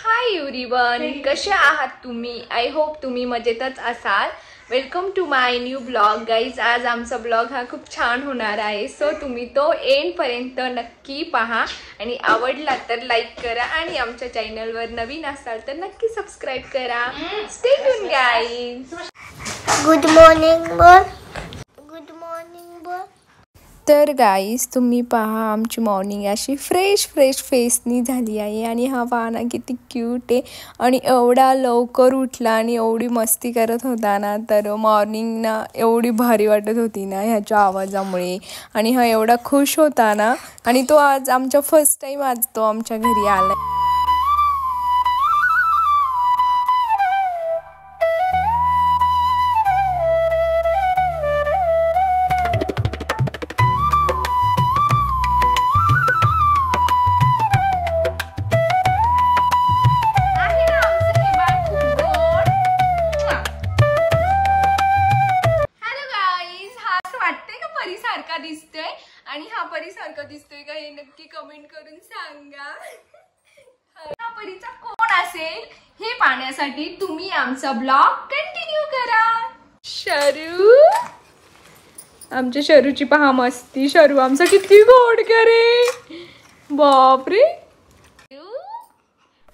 Hi everyone, कसे आहात तुम्ही? आय होप तुम्ही मजेतच असाल. Welcome to my new blog guys. आज आमचा ब्लॉग हा खूप छान होणार आहे, सो तुम्ही तो एंड पर्यंत नक्की पहा आणि आवडला तर लाईक करा आणि आमच्या चॅनलवर नवीन असाल तर नक्की सबस्क्राईब करा. Stay tune guys. Good morning बोल. गुड मॉर्निंग बोल. तर गाईज तुम्ही पहा, आमची मॉर्निंग अशी फ्रेश फेसनी झाली आहे आणि हा पाहना किती क्यूट आहे आणि एवढा लवकर उठला आणि एवढी मस्ती करत होता ना, तर मॉर्निंग ना एवढी भारी वाटत होती ना ह्याच्या आवाजामुळे. आणि हा एवढा खुश होता ना, आणि तो आज आमच्या फर्स्ट टाइम आज तो आमच्या घरी आला. सारखा दिसतोय आणि हा परी सारखा दिसतोय का हे नक्की कमेंट करून सांगा. हा परीचा कोण असेल हे पाहण्यासाठी तुम्ही आमचा ब्लॉग कंटिन्यू करा. शरू, आमच्या शरूची पहा मस्ती. शरू आमचा किती गोड करे, बापरे.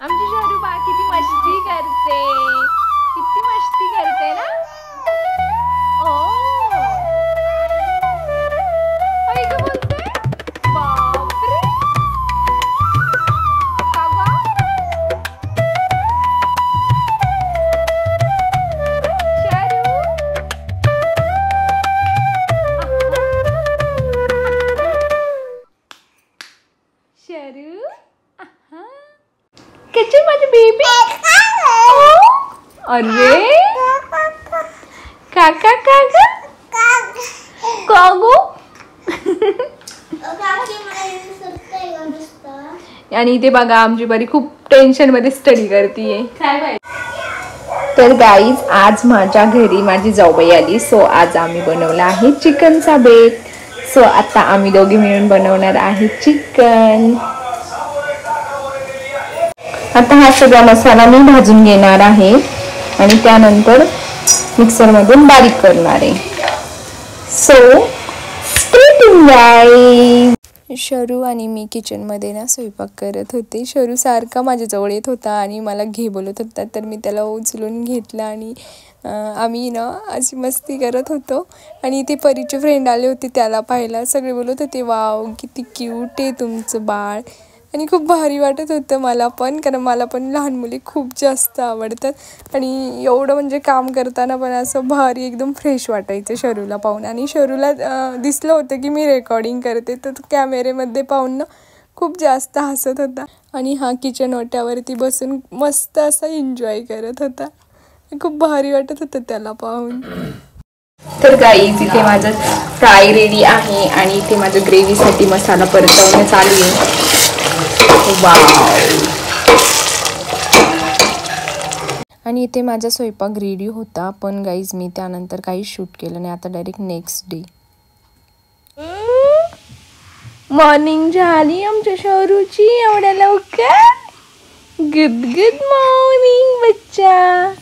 आमची शरू बा किती मस्ती करते, किती मस्ती करते ना. ओ किचन माझी बेबी. अरे काका काका कागो. आणि इथे बघा आमची बरी खूप टेन्शन मध्ये स्टडी करतीये. तर गाईज आज माझ्या घरी माझी जाऊबाई आली, सो आज आम्ही बनवला आहे चिकनचा बेत. सो आता आम्ही दोघे मिळून बनवणार आहे चिकन. आता हा सगळा मसाला मी भाजून घेणार आहे आणि त्यानंतर मिक्सर मधून बारीक करणार आहे. So stay tune guys. शरू आणि मी किचनमध्ये ना स्वयंपाक करत होते. शरू सारखा माझ्याजवळ येत होता आणि मला घे बोलत होता, तर मी त्याला उचलून घेतला आणि आम्ही ना अशी मस्ती करत होतो. आणि इथे परीचे फ्रेंड आले होते, त्याला पाहायला सगळे बोलत होते वाव किती क्यूट आहे तुमचं बाळ. आणि खूप भारी वाटत होतं मला पण, कारण मला पण लहान मुली खूप जास्त आवडतात आणि एवढं म्हणजे काम करताना पण असं भारी एकदम फ्रेश वाटायचं शरूला पाहून. आणि शरूला दिसलं होतं की मी रेकॉर्डिंग करते, तर कॅमेरेमध्ये पाहून ना खूप जास्त हसत होता आणि हा किचन ओट्यावरती बसून मस्त असा एन्जॉय करत होता. खूप भारी वाटत होतं त्याला पाहून. तर गाईज इथे माझं फ्राय रेडी आहे आणि इथे माझं ग्रेव्हीसाठी मसाला परतवणं चालू आहे. आणि इथे माझा स्वयंपाक रेडी होता, पण गाईज मी त्यानंतर काही शूट केलं नाही. आता डायरेक्ट नेक्स्ट डे मॉर्निंग झाली आमच्या शरूची एवढ्या लवकर. गुड गुड मॉर्निंग बच्चा.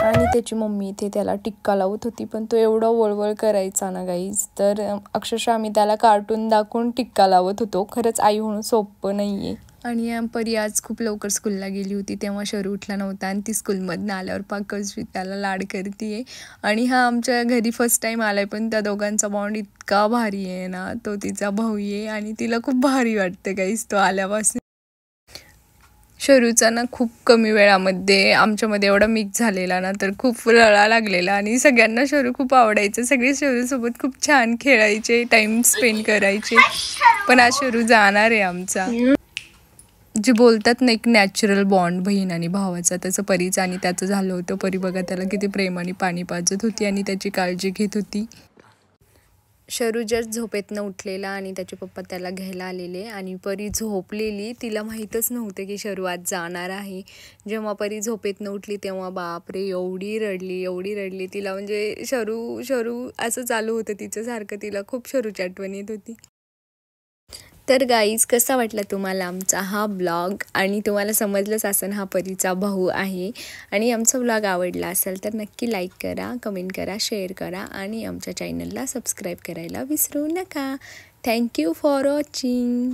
आणि त्याची मम्मी इथे त्याला टिक्का लावत होती, पण तो एवढा वळवळ करायचा ना गाईज, तर अक्षरशः आम्ही त्याला कार्टून दाखवून टिक्का लावत होतो. खरंच आई होणं सोपं नाही आहे. आणि परी आज खूप लवकर स्कूलला गेली होती, तेव्हा शरू उठला नव्हता आणि ती स्कूलमधनं आल्यावर पाकच त्याला लाड करते. आणि हा आमच्या घरी फर्स्ट टाईम आलाय, पण त्या दोघांचा बॉन्ड इतका भारी आहे ना. तो तिचा भाऊ आहे आणि तिला खूप भारी वाटते गाईज तो आल्यापासून. शरूचा ना खूप कमी वेळामध्ये आमच्यामध्ये एवढा मिक्स झालेला ना, तर खूप रळा लागलेला आणि सगळ्यांना शरू खूप आवडायचं. सगळे शरूसोबत खूप छान खेळायचे, टाइम स्पेंड करायचे. पण आज शरू जाणार आहे आमचा. जे बोलतात ना एक नॅचरल बॉन्ड बहीण आणि भावाचा, तसं परीचं आणि त्याचं झालं होतं. परी बघा त्याला किती प्रेमाने पाणी पाजत होती आणि त्याची काळजी घेत होती. शरू जस्ट झोपेतनं उठलेला आणि त्याचे पप्पा त्याला घ्यायला आलेले आणि परी झोपलेली. तिला माहीतच नव्हतं की शरू आज जाणार आहे. जेव्हा परी झोपेतनं उठली तेव्हा बापरे एवढी रडली तिला, म्हणजे शरू शरू असं चालू होतं तिचं सारखं. तिला खूप शरूची आठवण येत होती. तर गाईज, कसा वाटला तुम्हाला आमचा हा ब्लॉग? आणि तुम्हाला समजलंच असेल हा परीचा भाऊ आहे. आणि आमचा ब्लॉग आवडला असेल तर नक्की लाईक करा, कमेंट करा, शेअर करा आणि आमच्या चॅनलला सबस्क्राईब करायला विसरू नका. Thank you for watching.